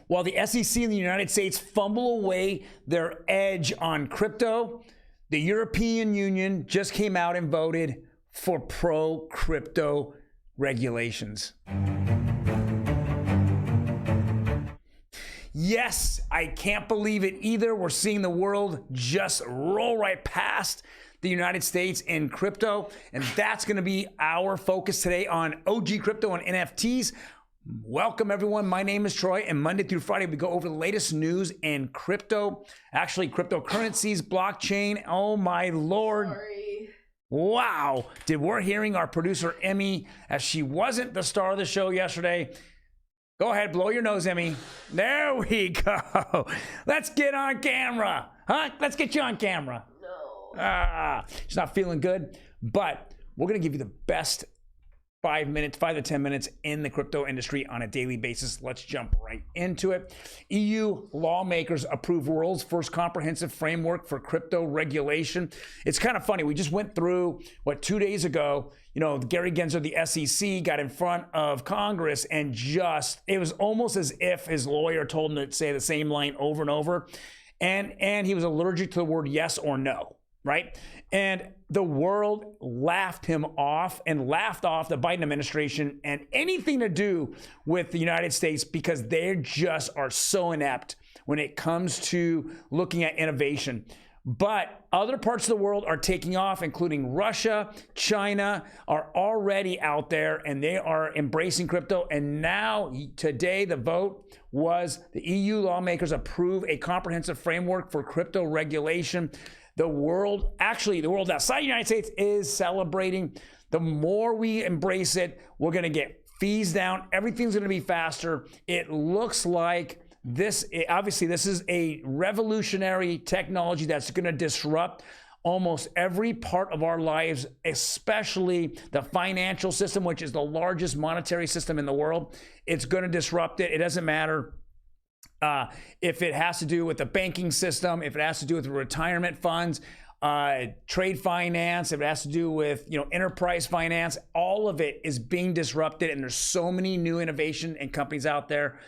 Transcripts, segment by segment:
While the SEC in the United States fumble away their edge on crypto, the European Union just came out and voted for pro-crypto regulations. Yes, I can't believe it either. We're seeing the world just roll right past the United States in crypto, and that's going to be our focus today on OG Crypto and NFTs. Welcome everyone, my name is Troy, and Monday through Friday we go over the latest news in crypto, actually cryptocurrencies, blockchain. Oh my Lord. Sorry. Wow. We're hearing our producer Emi, as she wasn't the star of the show yesterday. Go ahead, blow your nose, Emi. There we go. Let's get on camera. Huh? Let's get you on camera. No. She's not feeling good, but we're going to give you the best 5 to 10 minutes in the crypto industry on a daily basis. Let's jump right into it. EU lawmakers approve world's first comprehensive framework for crypto regulation. It's kind of funny. We just went through, 2 days ago, Gary Gensler, the SEC, got in front of Congress and it was almost as if his lawyer told him to say the same line over and over. And he was allergic to the word yes or no, right? And the world laughed him off and laughed off the Biden administration and anything to do with the United States, because they just are so inept when it comes to looking at innovation. But other parts of the world are taking off, including Russia, China are already out there and they are embracing crypto. And now today the vote was the EU lawmakers approve a comprehensive framework for crypto regulation. The world outside the United States is celebrating. The more we embrace it, we're going to get fees down. Everything's going to be faster. It looks like this is a revolutionary technology that's going to disrupt almost every part of our lives, especially the financial system, which is the largest monetary system in the world. It's going to disrupt it. It doesn't matter if it has to do with the banking system, if it has to do with retirement funds, trade finance, if it has to do with enterprise finance, all of it is being disrupted, and there's so many new innovation and companies out there.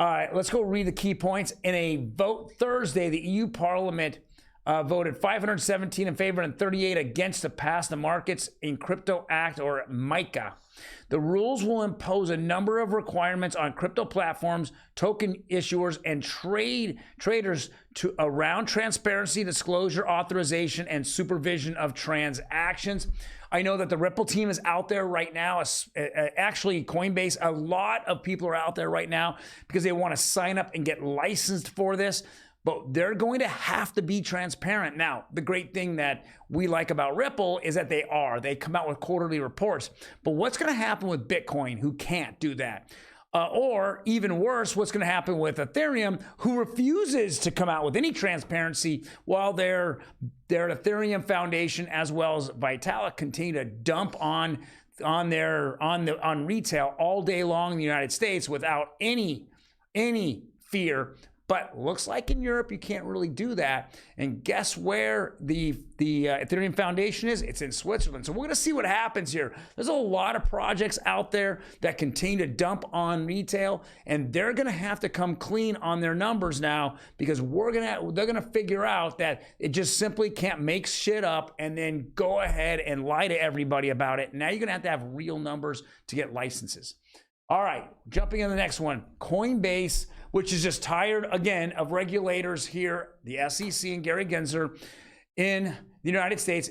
All right, let's go read the key points. In a vote Thursday, the EU Parliament voted 517 in favor and 38 against to pass the Markets in Crypto Act, or MiCA. The rules will impose a number of requirements on crypto platforms, token issuers, and traders around transparency, disclosure, authorization, and supervision of transactions. I know that the Ripple team is out there right now. Actually, Coinbase, a lot of people are out there right now because they want to sign up and get licensed for this. But they're going to have to be transparent. Now, the great thing that we like about Ripple is that they come out with quarterly reports. But what's going to happen with Bitcoin, who can't do that? Or even worse, what's going to happen with Ethereum, who refuses to come out with any transparency, while their Ethereum Foundation as well as Vitalik continue to dump on retail all day long in the United States without any fear. But looks like in Europe you can't really do that. And guess where the Ethereum Foundation is? It's in Switzerland. So we're going to see what happens here. There's a lot of projects out there that continue to dump on retail, and they're going to have to come clean on their numbers now, because they're going to figure out that it just simply can't make shit up and then go ahead and lie to everybody about it. Now you're going to have real numbers to get licenses. All right, jumping in the next one. Coinbase, which is just tired again of regulators here, the SEC and Gary Gensler in the United States,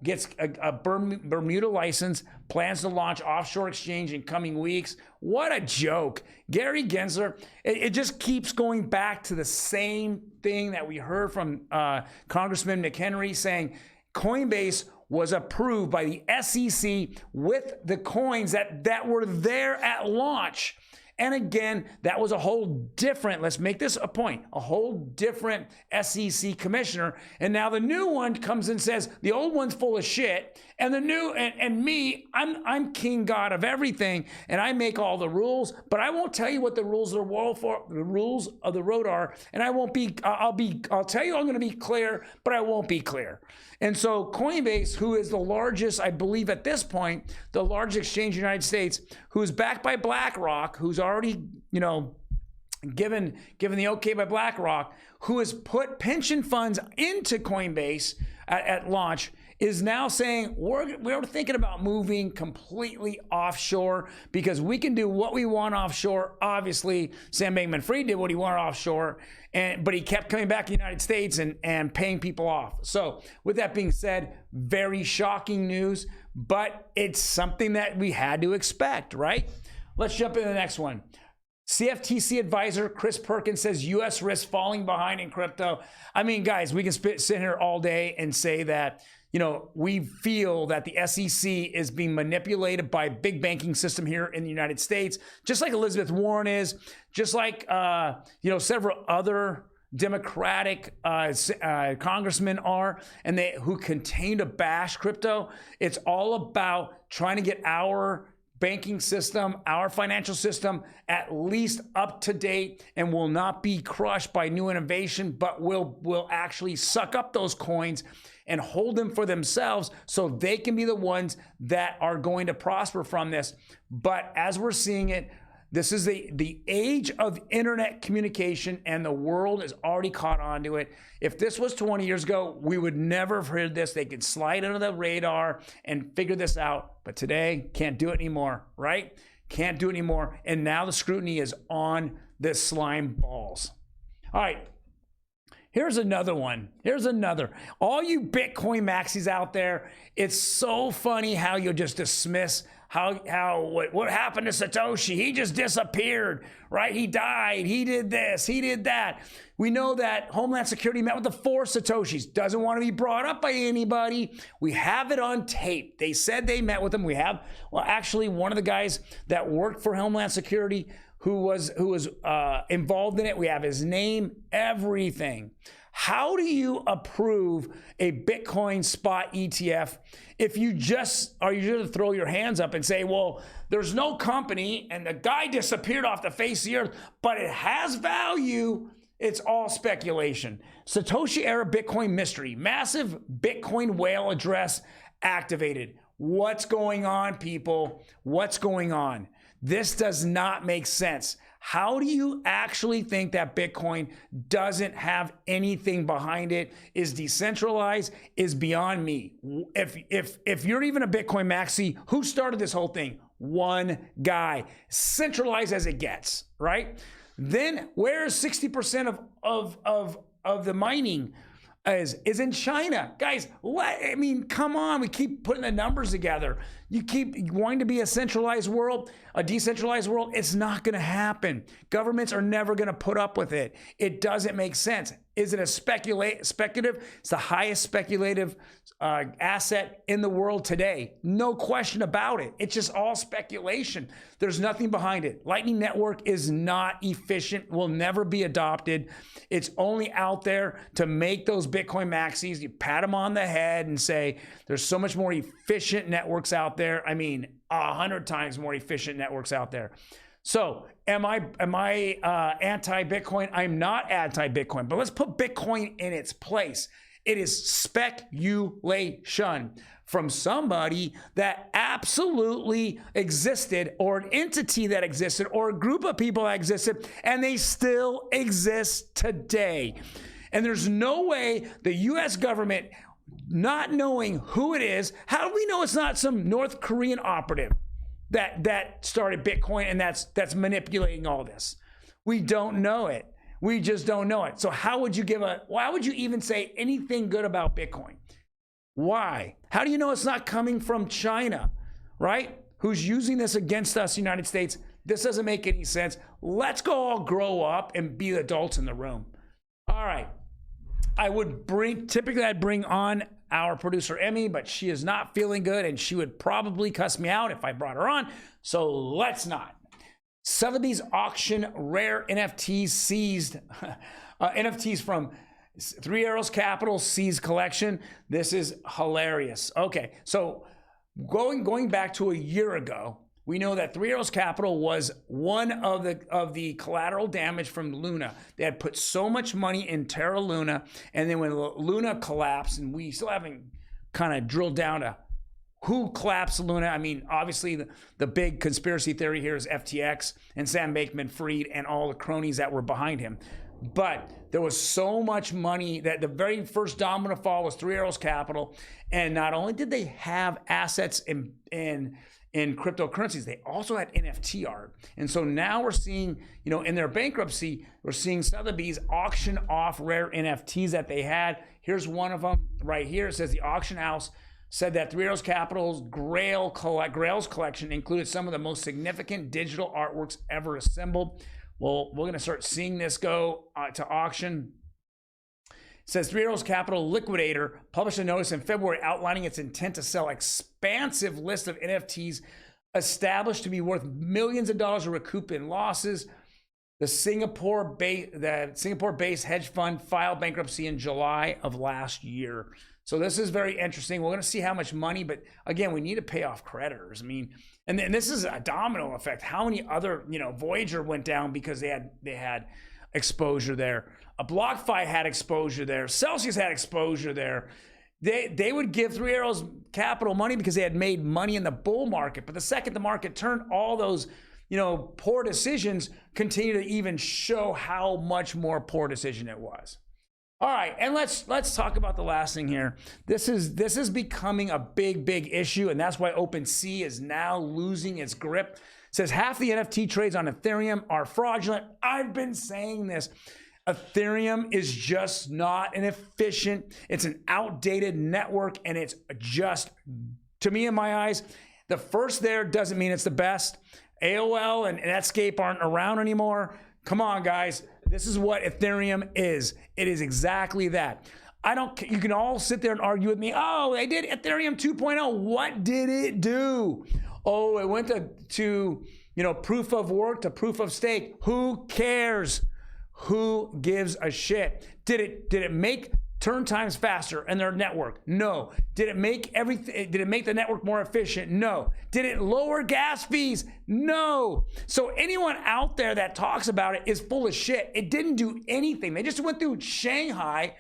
gets a Bermuda license, plans to launch offshore exchange in coming weeks. What a joke. Gary Gensler, it just keeps going back to the same thing that we heard from Congressman McHenry, saying Coinbase was approved by the SEC with the coins that were there at launch. And again, that was a whole different, let's make this a point, a whole different SEC commissioner. And now the new one comes and says, the old one's full of shit. And the new, and me, I'm king god of everything. And I make all the rules, but I won't tell you what the rules of the road are. And I'll tell you I'm going to be clear, but I won't be clear. And so Coinbase, who is the largest, I believe at this point, the largest exchange in the United States, who's backed by BlackRock, who's already, given the okay by BlackRock, who has put pension funds into Coinbase at launch, is now saying we're thinking about moving completely offshore because we can do what we want offshore. Obviously, Sam Bankman-Fried did what he wanted offshore, but he kept coming back to the United States and paying people off. So with that being said, very shocking news, but it's something that we had to expect, right? Let's jump into the next one. CFTC advisor Chris Perkins says U.S. risk falling behind in crypto. I mean, guys, we can sit here all day and say that, you know, we feel that the SEC is being manipulated by big banking system here in the United States, just like Elizabeth Warren is, just like, you know, several other Democratic congressmen are, and who continue to bash crypto. It's all about trying to get our banking system, our financial system, at least up to date, and will not be crushed by new innovation, but will actually suck up those coins and hold them for themselves so they can be the ones that are going to prosper from this. But as we're seeing it, this is the age of internet communication, and the world is already caught on to it. If this was 20 years ago, we would never have heard this. They could slide under the radar and figure this out. But today, can't do it anymore, right? Can't do it anymore. And now the scrutiny is on the slime balls. All right. Here's another one. Here's another. All you Bitcoin maxis out there, it's so funny how you'll just dismiss what happened to Satoshi. He just disappeared, right? He died. He did this. He did that. We know that Homeland Security met with the 4 Satoshis. Doesn't want to be brought up by anybody. We have it on tape. They said they met with him. We have, well, actually, one of the guys that worked for Homeland Security who was involved in it. We have his name, everything. How do you approve a Bitcoin spot ETF if you just are going to throw your hands up and say, well, there's no company and the guy disappeared off the face of the earth, but it has value? It's all speculation. Satoshi era Bitcoin mystery, massive Bitcoin whale address activated. What's going on, people? What's going on? This does not make sense. How do you actually think that Bitcoin doesn't have anything behind it, is decentralized, is beyond me? If you're even a Bitcoin maxi, who started this whole thing? One guy. Centralized as it gets, right? Then where is 60% of the mining is in China? Guys, I mean, come on, we keep putting the numbers together. You keep wanting to be a centralized world, a decentralized world. It's not going to happen. Governments are never going to put up with it. It doesn't make sense. Is it a speculative? It's the highest speculative asset in the world today. No question about it. It's just all speculation. There's nothing behind it. Lightning Network is not efficient, will never be adopted. It's only out there to make those Bitcoin maxis. You pat them on the head and say, there's so much more efficient networks out there. I mean, 100 times more efficient networks out there. So am I anti-Bitcoin? I'm not anti-Bitcoin, but let's put Bitcoin in its place. It is speculation from somebody that absolutely existed, or an entity that existed, or a group of people that existed, and they still exist today. And there's no way the US government, not knowing who it is, how do we know it's not some North Korean operative that started Bitcoin and that's manipulating all this? We don't know it. We just don't know it. So why would you even say anything good about Bitcoin? Why? How do you know it's not coming from China, right? Who's using this against us, United States? This doesn't make any sense. Let's go all grow up and be the adults in the room. All right. Typically I'd bring on our producer Emi, but she is not feeling good and she would probably cuss me out if I brought her on. So let's not. Sotheby's auction rare NFTs seized. NFTs from Three Arrows Capital seized collection. This is hilarious. Okay, so going back to a year ago, we know that Three Arrows Capital was one of the collateral damage from Luna. They had put so much money in Terra Luna, and then when Luna collapsed, and we still haven't kind of drilled down to Who collapsed Luna? I mean, obviously the big conspiracy theory here is FTX and Sam Bankman-Fried and all the cronies that were behind him. But there was so much money that the very first domino fall was Three Arrows Capital. And not only did they have assets in cryptocurrencies, they also had NFT art. And so now we're seeing, in their bankruptcy, we're seeing Sotheby's auction off rare NFTs that they had. Here's one of them right here. It says the auction house said that Three Arrows Capital's Grails collection included some of the most significant digital artworks ever assembled. Well, we're going to start seeing this go to auction. It says Three Arrows Capital Liquidator published a notice in February outlining its intent to sell expansive list of NFTs established to be worth millions of dollars to recoup in losses. The Singapore-based hedge fund filed bankruptcy in July of last year. So this is very interesting. We're going to see how much money, but again, we need to pay off creditors. I mean, and this is a domino effect. How many other, Voyager went down because they had exposure there. A BlockFi had exposure there. Celsius had exposure there. They would give Three Arrows Capital money because they had made money in the bull market. But the second the market turned, all those, poor decisions continue to even show how much more poor decision it was. All right, and let's talk about the last thing here. This is becoming a big issue, and that's why OpenSea is now losing its grip. It says half the NFT trades on Ethereum are fraudulent. I've been saying this. Ethereum is just not an efficient, it's an outdated network, and it's just, to me in my eyes, the first there doesn't mean it's the best. AOL and Netscape aren't around anymore. Come on, guys. This is what Ethereum is. It is exactly that. You can all sit there and argue with me. Oh, they did Ethereum 2.0. What did it do? Oh, it went to proof of work to proof of stake. Who cares? Who gives a shit? Did it make turn times faster in their network? No. Did it make the network more efficient? No. Did it lower gas fees? No. So anyone out there that talks about it is full of shit. It didn't do anything. They just went through Shanghai,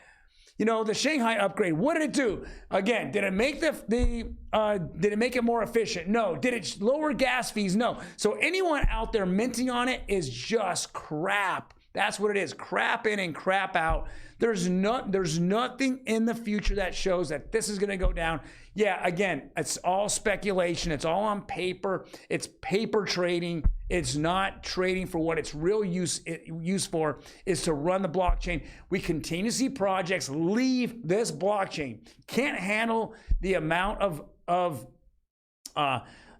the Shanghai upgrade. What did it do? Again, did it make did it make it more efficient? No. Did it lower gas fees? No. So anyone out there minting on it is just crap. That's what it is. Crap in and crap out. There's nothing in the future that shows that this is going to go down. Yeah, again, it's all speculation. It's all on paper. It's paper trading. It's not trading for what its real use for is to run the blockchain. We continue to see projects leave this blockchain. Can't handle the amount of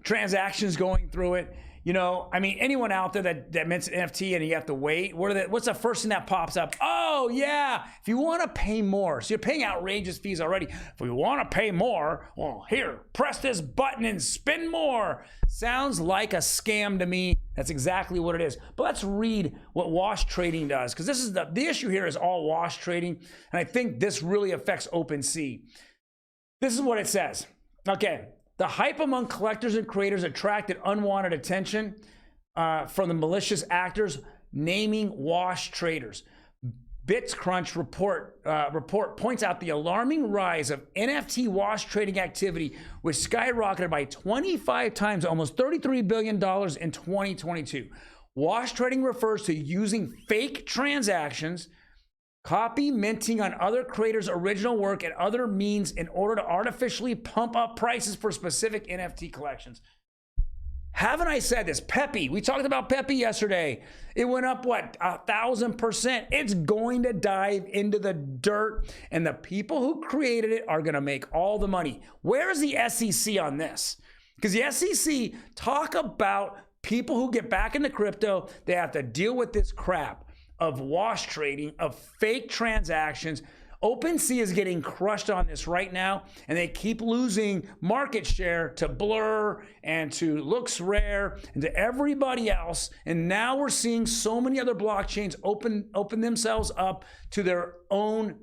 transactions going through it. Anyone out there that mints an NFT and you have to wait, what's the first thing that pops up? Oh, yeah, if you want to pay more. So you're paying outrageous fees already. If we want to pay more, well, here, press this button and spend more. Sounds like a scam to me. That's exactly what it is. But let's read what wash trading does, because this is the issue here is all wash trading. And I think this really affects OpenSea. This is what it says. Okay. The hype among collectors and creators attracted unwanted attention from the malicious actors, naming wash traders. BitsCrunch report points out the alarming rise of NFT wash trading activity, which skyrocketed by 25 times, almost $33 billion in 2022. Wash trading refers to using fake transactions, copy minting on other creators' original work and other means in order to artificially pump up prices for specific NFT collections. Haven't I said this? Pepe, we talked about Pepe yesterday. It went up, 1,000%. It's going to dive into the dirt, and the people who created it are going to make all the money. Where is the SEC on this? Because the SEC talk about people who get back into crypto, they have to deal with this crap of wash trading, of fake transactions. OpenSea is getting crushed on this right now, and they keep losing market share to Blur and to LooksRare and to everybody else. And now we're seeing so many other blockchains open themselves up to their own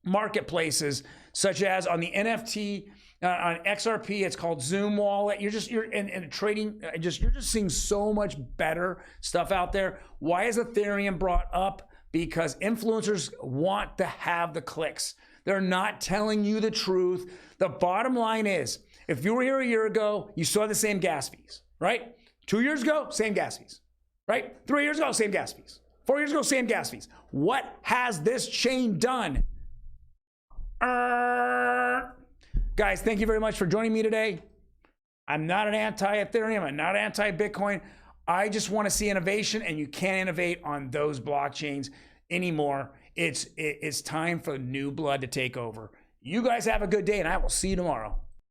marketplaces, such as on the NFT, on XRP, it's called Zoom Wallet. You're just seeing so much better stuff out there. Why is Ethereum brought up? Because influencers want to have the clicks. They're not telling you the truth. The bottom line is, if you were here a year ago, you saw the same gas fees, right? 2 years ago, same gas fees, right? 3 years ago, same gas fees. 4 years ago, same gas fees. What has this chain done? Guys, thank you very much for joining me today. I'm not an anti-Ethereum. I'm not anti-Bitcoin. I just want to see innovation, and you can't innovate on those blockchains anymore. It's time for new blood to take over. You guys have a good day, and I will see you tomorrow.